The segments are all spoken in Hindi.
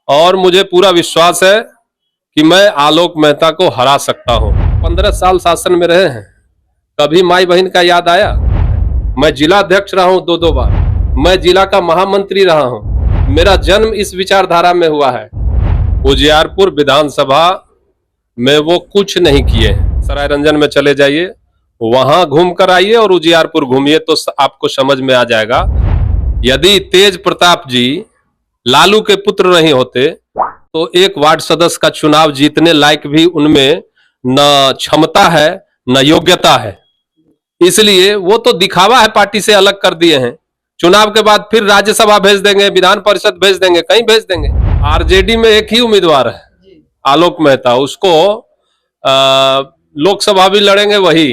और मुझे पूरा विश्वास है कि मैं आलोक मेहता को हरा सकता हूं। 15 साल शासन में रहे हैं, कभी माई बहन का याद आया? मैं जिला अध्यक्ष रहा हूं 2-2 बार, मैं जिला का महामंत्री रहा हूं, मेरा जन्म इस विचारधारा में हुआ है। उजियारपुर विधानसभा में वो कुछ नहीं किए। सरायरंजन में चले जाइए, वहां घूम कर आइए और उजियारपुर घूमिए तो आपको समझ में आ जाएगा। यदि तेज प्रताप जी लालू के पुत्र नहीं होते तो एक वार्ड सदस्य का चुनाव जीतने लायक भी उनमें न क्षमता है न योग्यता है। इसलिए वो तो दिखावा है, पार्टी से अलग कर दिए हैं। चुनाव के बाद फिर राज्यसभा भेज देंगे, विधान परिषद भेज देंगे, कहीं भेज देंगे। आरजेडी में एक ही उम्मीदवार है, आलोक मेहता। उसको लोकसभा भी लड़ेंगे वही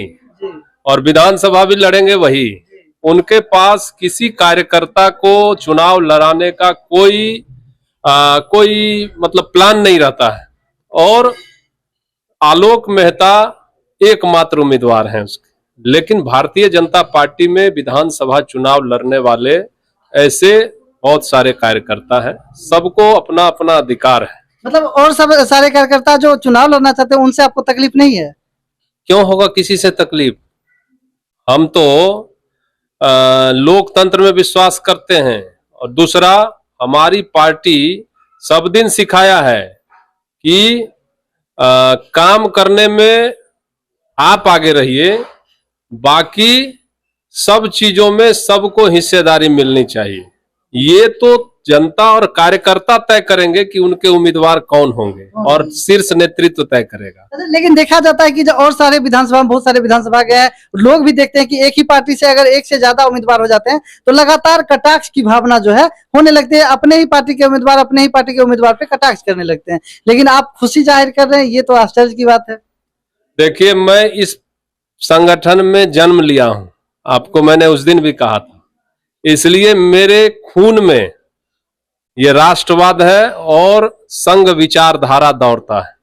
और विधानसभा भी लड़ेंगे वही। उनके पास किसी कार्यकर्ता को चुनाव लड़ाने का कोई मतलब प्लान नहीं रहता है। और आलोक मेहता एकमात्र उम्मीदवार हैं उसके। लेकिन भारतीय जनता पार्टी में विधानसभा चुनाव लड़ने वाले ऐसे बहुत सारे कार्यकर्ता हैं, सबको अपना अपना अधिकार है। मतलब और सब सारे कार्यकर्ता जो चुनाव लड़ना चाहते हैं उनसे आपको तकलीफ नहीं है? क्यों होगा किसी से तकलीफ? हम तो लोकतंत्र में विश्वास करते हैं। और दूसरा, हमारी पार्टी सब दिन सिखाया है कि काम करने में आप आगे रहिए, बाकी सब चीजों में सबको हिस्सेदारी मिलनी चाहिए। ये तो जनता और कार्यकर्ता तय करेंगे कि उनके उम्मीदवार कौन होंगे और शीर्ष नेतृत्व तय करेगा। लेकिन देखा जाता है कि जो और सारे विधानसभा में बहुत सारे विधानसभा गए हैं, लोग भी देखते हैं कि एक ही पार्टी से अगर एक से ज्यादा उम्मीदवार हो जाते हैं तो लगातार कटाक्ष की भावना जो है होने लगती है। अपने ही पार्टी के उम्मीदवार अपने ही पार्टी के उम्मीदवार पे कटाक्ष करने लगते हैं। लेकिन आप खुशी जाहिर कर रहे हैं, ये तो आश्चर्य की बात है। देखिए, मैं इस संगठन में जन्म लिया हूं, आपको मैंने उस दिन भी कहा था। इसलिए मेरे खून में ये राष्ट्रवाद है और संघ विचारधारा दौड़ता है।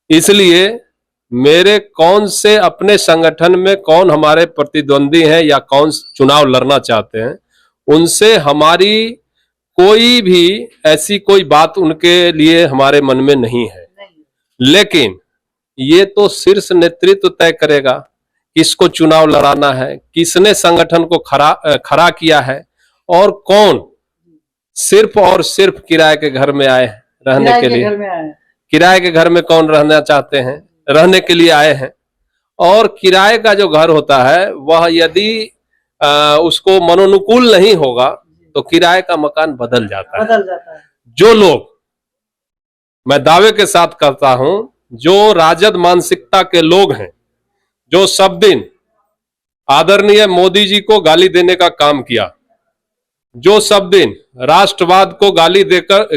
इसलिए मेरे कौन से अपने संगठन में कौन हमारे प्रतिद्वंदी हैं या कौन चुनाव लड़ना चाहते हैं, उनसे हमारी कोई भी ऐसी कोई बात उनके लिए हमारे मन में नहीं है। लेकिन ये तो शीर्ष नेतृत्व तय करेगा किसको चुनाव लड़ाना है, किसने संगठन को खड़ा किया है और कौन सिर्फ और सिर्फ किराए के घर में आए हैं रहने के लिए। किराए के घर में कौन रहना चाहते हैं, रहने के लिए आए हैं। और किराए का जो घर होता है वह यदि उसको मनोनुकूल नहीं होगा तो किराए का मकान बदल जाता है। जो लोग, मैं दावे के साथ कहता हूं, जो राजद मानसिकता के लोग हैं, जो सब दिन आदरणीय मोदी जी को गाली देने का काम किया, जो सब दिन राष्ट्रवाद को गाली देकर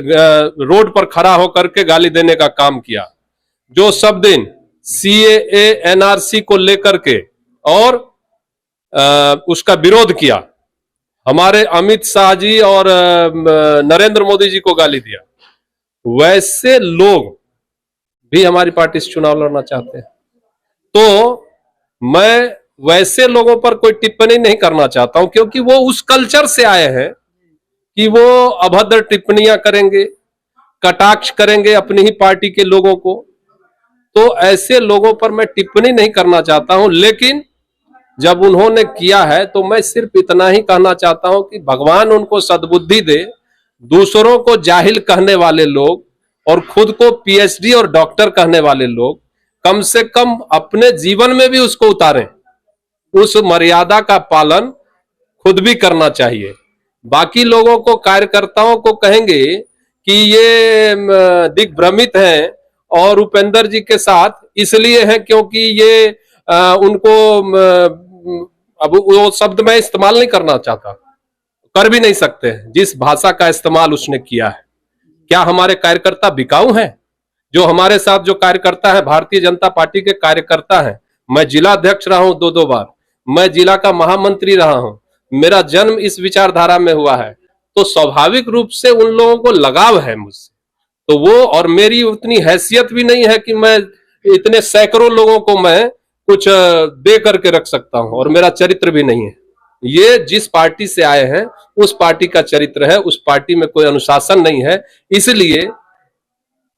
रोड पर खड़ा होकर के गाली देने का काम किया, जो सब दिन सीएए एनआरसी को लेकर के और उसका विरोध किया, हमारे अमित शाह जी और नरेंद्र मोदी जी को गाली दिया, वैसे लोग भी हमारी पार्टी से चुनाव लड़ना चाहते हैं। तो मैं वैसे लोगों पर कोई टिप्पणी नहीं करना चाहता हूं, क्योंकि वो उस कल्चर से आए हैं कि वो अभद्र टिप्पणियां करेंगे, कटाक्ष करेंगे अपनी ही पार्टी के लोगों को। तो ऐसे लोगों पर मैं टिप्पणी नहीं करना चाहता हूं। लेकिन जब उन्होंने किया है तो मैं सिर्फ इतना ही कहना चाहता हूं कि भगवान उनको सद्बुद्धि दे। दूसरों को जाहिल कहने वाले लोग और खुद को पीएचडी और डॉक्टर कहने वाले लोग कम से कम अपने जीवन में भी उसको उतारें। उस मर्यादा का पालन खुद भी करना चाहिए। बाकी लोगों को, कार्यकर्ताओं को कहेंगे कि ये दिग्भ्रमित हैं और उपेंद्र जी के साथ इसलिए हैं क्योंकि ये उनको, अब वो शब्द मैं इस्तेमाल नहीं करना चाहता, कर भी नहीं सकते जिस भाषा का इस्तेमाल उसने किया है। क्या हमारे कार्यकर्ता बिकाऊ हैं? जो हमारे साथ जो कार्यकर्ता है, भारतीय जनता पार्टी के कार्यकर्ता हैं, मैं जिला अध्यक्ष रहा हूं 2-2 बार, मैं जिला का महामंत्री रहा हूं, मेरा जन्म इस विचारधारा में हुआ है, तो स्वाभाविक रूप से उन लोगों को लगाव है मुझसे। तो वो, और मेरी उतनी हैसियत भी नहीं है कि मैं इतने सैकड़ों लोगों को मैं कुछ दे करके रख सकता हूं, और मेरा चरित्र भी नहीं है। ये जिस पार्टी से आए हैं उस पार्टी का चरित्र है, उस पार्टी में कोई अनुशासन नहीं है। इसलिए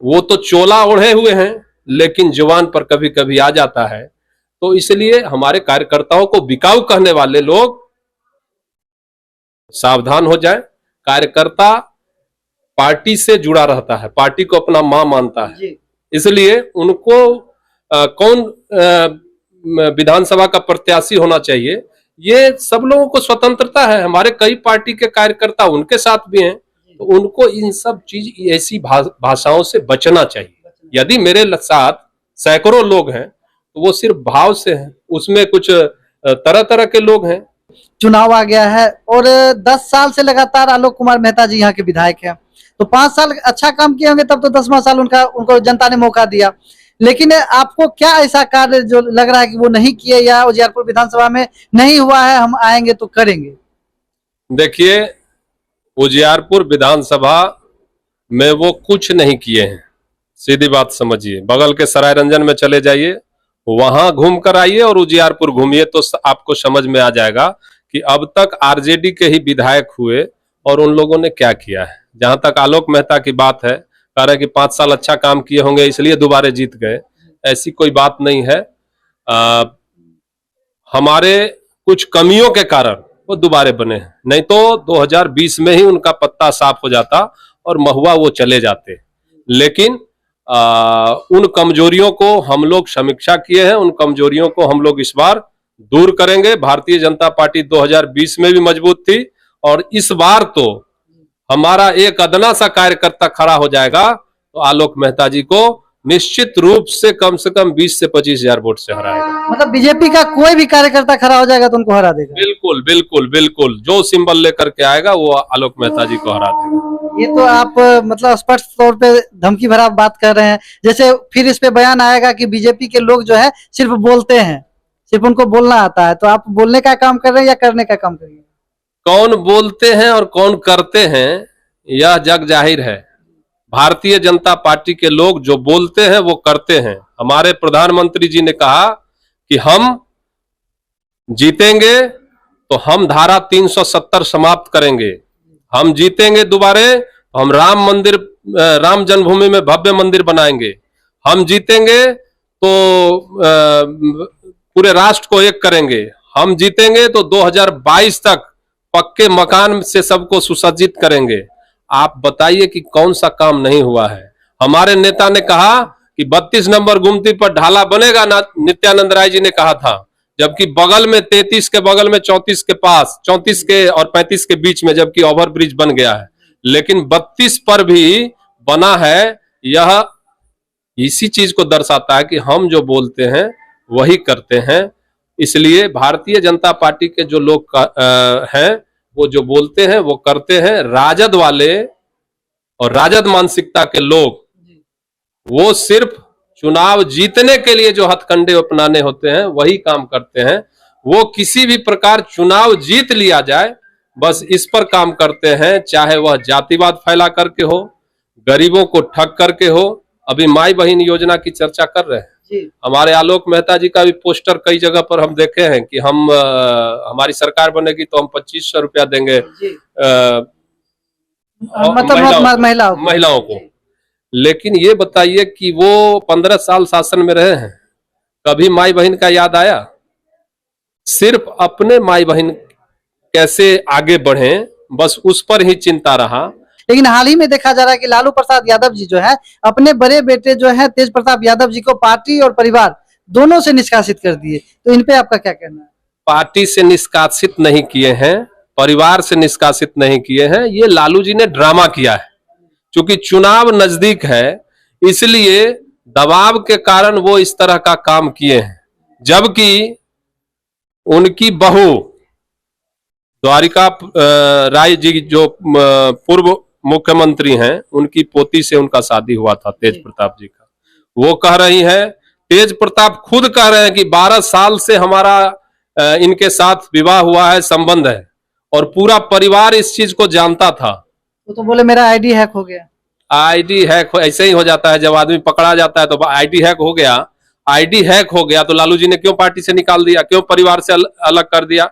वो तो चोला ओढ़े हुए हैं, लेकिन जुबान पर कभी कभी आ जाता है। तो इसलिए हमारे कार्यकर्ताओं को बिकाऊ कहने वाले लोग सावधान हो जाए। कार्यकर्ता पार्टी से जुड़ा रहता है, पार्टी को अपना मां मानता है, जी। इसलिए उनको कौन विधानसभा का प्रत्याशी होना चाहिए, ये सब लोगों को स्वतंत्रता है। हमारे कई पार्टी के कार्यकर्ता उनके साथ भी हैं, तो उनको इन सब चीज ऐसी भाषाओं से बचना चाहिए। यदि मेरे साथ सैकड़ों लोग हैं तो वो सिर्फ भाव से हैं, उसमें कुछ तरह तरह के लोग हैं। चुनाव आ गया है और 10 साल से लगातार आलोक कुमार मेहता जी यहाँ के विधायक हैं, तो 5 साल अच्छा काम किए होंगे, तब तो 10वां साल उनको जनता ने मौका दिया। लेकिन आपको क्या ऐसा कार्य जो लग रहा है कि वो नहीं किए या उजियारपुर विधानसभा में नहीं हुआ है, हम आएंगे तो करेंगे? देखिए, उजियारपुर विधानसभा में वो कुछ नहीं किए हैं, सीधी बात समझिए। बगल के सराय रंजन में चले जाइए, वहां घूम कर आइए और उजियारपुर घूमिए, तो आपको समझ में आ जाएगा कि अब तक आरजेडी के ही विधायक हुए और उन लोगों ने क्या किया है। जहां तक आलोक मेहता की बात है, कह रहे हैं कि 5 साल अच्छा काम किए होंगे इसलिए दोबारा जीत गए, ऐसी कोई बात नहीं है। हमारे कुछ कमियों के कारण वो दोबारे बने हैं, नहीं तो 2020 में ही उनका पत्ता साफ हो जाता और महुआ वो चले जाते। लेकिन उन कमजोरियों को हम लोग समीक्षा किए हैं, उन कमजोरियों को हम लोग इस बार दूर करेंगे। भारतीय जनता पार्टी 2020 में भी मजबूत थी और इस बार तो हमारा एक अदना सा कार्यकर्ता खड़ा हो जाएगा तो आलोक मेहता जी को निश्चित रूप से कम 20 से 25 हजार वोट से हराएगा। मतलब बीजेपी का कोई भी कार्यकर्ता खड़ा हो जाएगा तो उनको हरा देगा? बिल्कुल बिल्कुल बिल्कुल, जो सिंबल लेकर के आएगा वो आलोक मेहता जी को हरा देगा। ये तो आप मतलब स्पष्ट तौर पे धमकी भरा बात कर रहे हैं। जैसे फिर इस पे बयान आएगा कि बीजेपी के लोग जो है सिर्फ बोलते हैं, सिर्फ उनको बोलना आता है, तो आप बोलने का काम कर रहे हैं या करने का काम कर रहे हैं? कौन बोलते हैं और कौन करते हैं यह जग जाहिर है। भारतीय जनता पार्टी के लोग जो बोलते हैं वो करते हैं। हमारे प्रधानमंत्री जी ने कहा कि हम जीतेंगे तो हम धारा 370 समाप्त करेंगे, हम जीतेंगे दोबारे तो हम राम मंदिर, राम जन्मभूमि में भव्य मंदिर बनाएंगे, हम जीतेंगे तो पूरे राष्ट्र को एक करेंगे, हम जीतेंगे तो 2022 तक पक्के मकान से सबको सुसज्जित करेंगे। आप बताइए कि कौन सा काम नहीं हुआ है। हमारे नेता ने कहा कि 32 नंबर गुमती पर ढाला बनेगा ना, नित्यानंद राय जी ने कहा था, जबकि बगल में 33 के बगल में 34 के पास, 34 के और 35 के बीच में जबकि ओवरब्रिज बन गया है, लेकिन 32 पर भी बना है। यह इसी चीज को दर्शाता है कि हम जो बोलते हैं वही करते हैं। इसलिए भारतीय जनता पार्टी के जो लोग हैं वो जो बोलते हैं वो करते हैं। राजद वाले और राजद मानसिकता के लोग वो सिर्फ चुनाव जीतने के लिए जो हथकंडे अपनाने होते हैं वही काम करते हैं। वो किसी भी प्रकार चुनाव जीत लिया जाए बस इस पर काम करते हैं, चाहे वह जातिवाद फैला करके हो, गरीबों को ठग करके हो। अभी माई बहन योजना की चर्चा कर रहे हैं, हमारे आलोक मेहता जी का भी पोस्टर कई जगह पर हम देखे हैं कि हम हमारी सरकार बनेगी तो हम 2500 रुपया देंगे मतलब महिलाओं को। लेकिन ये बताइए कि वो 15 साल शासन में रहे हैं, कभी माई बहन का याद आया? सिर्फ अपने माई बहन कैसे आगे बढ़े बस उस पर ही चिंता रहा। लेकिन हाल ही में देखा जा रहा है कि लालू प्रसाद यादव जी जो है अपने बड़े बेटे जो है तेज प्रताप यादव जी को पार्टी और परिवार दोनों से निष्कासित कर दिए, तो इन पे आपका क्या कहना है? पार्टी से निष्कासित नहीं किए हैं, परिवार से निष्कासित नहीं किए हैं, ये लालू जी ने ड्रामा किया है। क्योंकि चुनाव नजदीक है इसलिए दबाव के कारण वो इस तरह का काम किए हैं। जबकि उनकी बहू द्वारिका राय जी जो पूर्व मुख्यमंत्री हैं, उनकी पोती से उनका शादी हुआ था तेज प्रताप जी का। वो कह रही है, तेज प्रताप खुद कह रहे हैं कि 12 साल से हमारा इनके साथ विवाह हुआ है, संबंध है, और पूरा परिवार इस चीज को जानता था। तो बोले मेरा आईडी हैक हो गया। आईडी हैक ऐसे ही हो जाता है, जब आदमी पकड़ा जाता है तो आईडी हैक हो गया। आईडी हैक हो गया तो लालू जी ने क्यों पार्टी से निकाल दिया, क्यों परिवार से अलग कर दिया?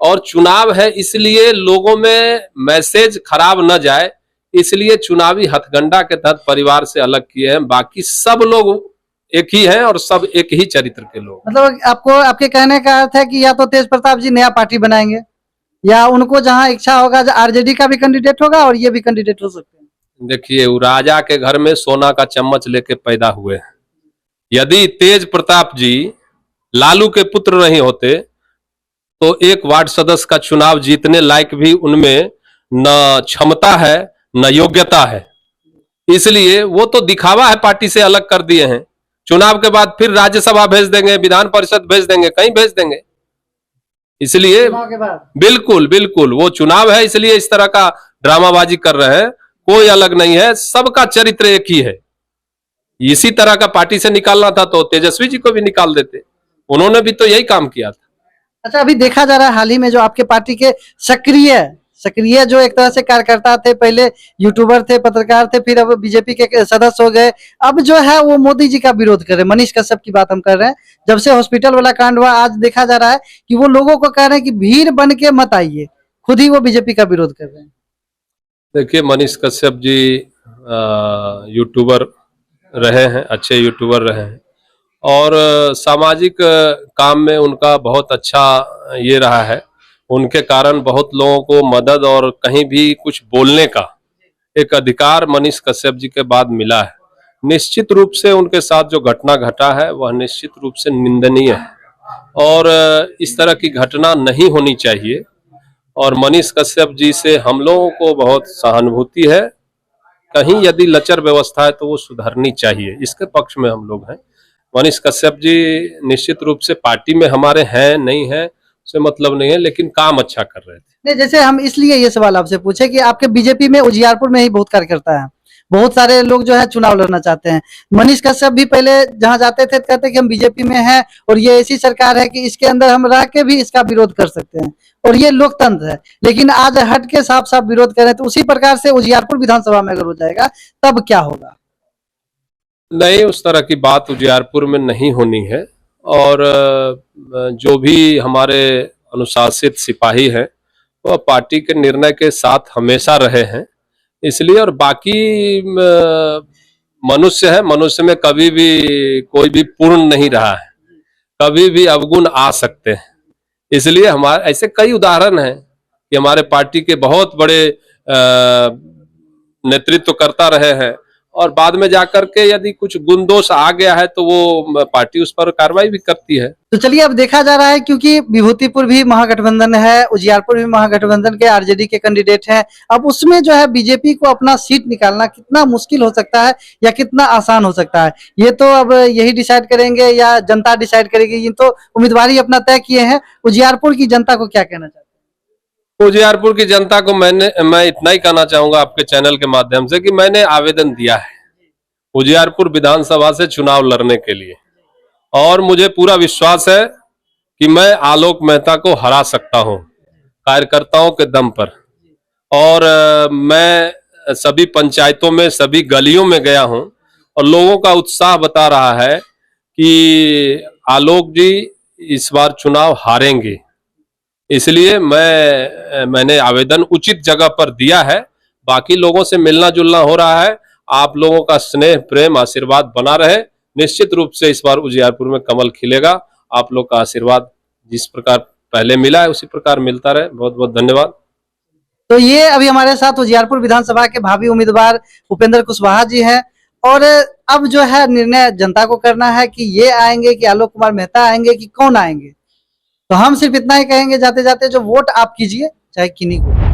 और चुनाव है इसलिए लोगों में मैसेज खराब न जाए इसलिए चुनावी हथकंडा के तहत परिवार से अलग किए हैं। बाकी सब लोग एक ही हैं और सब एक ही चरित्र के लोग। मतलब आपको आपके कहने का अर्थ है कि या तो तेज प्रताप जी नया पार्टी बनाएंगे या उनको जहां इच्छा होगा आरजेडी का भी कैंडिडेट होगा और ये भी कैंडिडेट हो सकते हैं। देखिए, वो राजा के घर में सोना का चम्मच लेके पैदा हुए हैं। यदि तेज प्रताप जी लालू के पुत्र नहीं होते तो एक वार्ड सदस्य का चुनाव जीतने लायक भी उनमें न क्षमता है न योग्यता है। इसलिए वो तो दिखावा है, पार्टी से अलग कर दिए हैं। चुनाव के बाद फिर राज्यसभा भेज देंगे, विधान परिषद भेज देंगे, कहीं भेज देंगे। इसलिए चुनाव के बाद बिल्कुल बिल्कुल वो चुनाव है, इसलिए इस तरह का ड्रामाबाजी कर रहे हैं। कोई अलग नहीं है, सबका चरित्र एक ही है। इसी तरह का पार्टी से निकालना था तो तेजस्वी जी को भी निकाल देते, उन्होंने भी तो यही काम किया था। अच्छा, अभी देखा जा रहा है हाल ही में जो आपके पार्टी के सक्रिय जो एक तरह से कार्यकर्ता थे, पहले यूट्यूबर थे, पत्रकार थे, फिर अब बीजेपी के सदस्य हो गए, अब जो है वो मोदी जी का विरोध कर रहे हैं। मनीष कश्यप की बात हम कर रहे हैं। जब से हॉस्पिटल वाला कांड हुआ, आज देखा जा रहा है कि वो लोगों को कह रहे हैं कि भीड़ बन के मत आइए, खुद ही वो बीजेपी का विरोध कर रहे हैं। देखिए, मनीष कश्यप जी यूट्यूबर रहे हैं, अच्छे यूट्यूबर रहे हैं और सामाजिक काम में उनका बहुत अच्छा ये रहा है। उनके कारण बहुत लोगों को मदद और कहीं भी कुछ बोलने का एक अधिकार मनीष कश्यप जी के बाद मिला है। निश्चित रूप से उनके साथ जो घटना घटा है वह निश्चित रूप से निंदनीय है और इस तरह की घटना नहीं होनी चाहिए। और मनीष कश्यप जी से हम लोगों को बहुत सहानुभूति है। कहीं यदि लचर व्यवस्था है तो वो सुधरनी चाहिए, इसके पक्ष में हम लोग हैं। मनीष कश्यप जी निश्चित रूप से पार्टी में हमारे हैं नहीं है से मतलब नहीं है, लेकिन काम अच्छा कर रहे थे। नहीं, जैसे हम इसलिए ये सवाल आपसे पूछे कि आपके बीजेपी में उजियारपुर में ही बहुत कार्यकर्ता है, बहुत सारे लोग जो है चुनाव लड़ना चाहते हैं। मनीष कश्यप भी पहले जहां जाते थे कहते कि हम बीजेपी में हैं और ये ऐसी सरकार है कि इसके अंदर हम रह के भी इसका विरोध कर सकते हैं और ये लोकतंत्र है, लेकिन आज हट के साफ साफ विरोध करें। तो उसी प्रकार से उजियारपुर विधानसभा में अगर हो जाएगा तब क्या होगा? नहीं, उस तरह की बात उजियारपुर में नहीं होनी है और जो भी हमारे अनुशासित सिपाही हैं वह पार्टी के निर्णय के साथ हमेशा रहे हैं, इसलिए। और बाकी मनुष्य है, मनुष्य में कभी भी कोई भी पूर्ण नहीं रहा है, कभी भी अवगुण आ सकते हैं। इसलिए हमारे ऐसे कई उदाहरण हैं कि हमारे पार्टी के बहुत बड़े नेतृत्व करता रहे हैं और बाद में जाकर के यदि कुछ गुण दोष आ गया है तो वो पार्टी उस पर कार्रवाई भी करती है। तो चलिए, अब देखा जा रहा है क्योंकि विभूतिपुर भी महागठबंधन है, उजियारपुर भी महागठबंधन के आरजेडी के कैंडिडेट हैं। अब उसमें जो है बीजेपी को अपना सीट निकालना कितना मुश्किल हो सकता है या कितना आसान हो सकता है, ये तो अब यही डिसाइड करेंगे या जनता डिसाइड करेगी। ये तो उम्मीदवारी अपना तय किए हैं। उजियारपुर की जनता को क्या कहना चाहते हैं? उजियारपुर की जनता को मैं इतना ही कहना चाहूंगा आपके चैनल के माध्यम से कि मैंने आवेदन दिया है उजियारपुर विधानसभा से चुनाव लड़ने के लिए और मुझे पूरा विश्वास है कि मैं आलोक मेहता को हरा सकता हूं कार्यकर्ताओं के दम पर। और मैं सभी पंचायतों में, सभी गलियों में गया हूं और लोगों का उत्साह बता रहा है कि आलोक जी इस बार चुनाव हारेंगे। इसलिए मैंने आवेदन उचित जगह पर दिया है। बाकी लोगों से मिलना जुलना हो रहा है। आप लोगों का स्नेह, प्रेम, आशीर्वाद बना रहे। निश्चित रूप से इस बार उजियारपुर में कमल खिलेगा। आप लोग का आशीर्वाद जिस प्रकार पहले मिला है उसी प्रकार मिलता रहे। बहुत बहुत धन्यवाद। तो ये अभी हमारे साथ उजियारपुर विधानसभा के भावी उम्मीदवार उपेंद्र कुशवाहा जी हैं और अब जो है निर्णय जनता को करना है कि ये आएंगे कि आलोक कुमार मेहता आएंगे कि कौन आएंगे। तो हम सिर्फ इतना ही कहेंगे जाते जाते, जो वोट आप कीजिए चाहे किन्हीं को।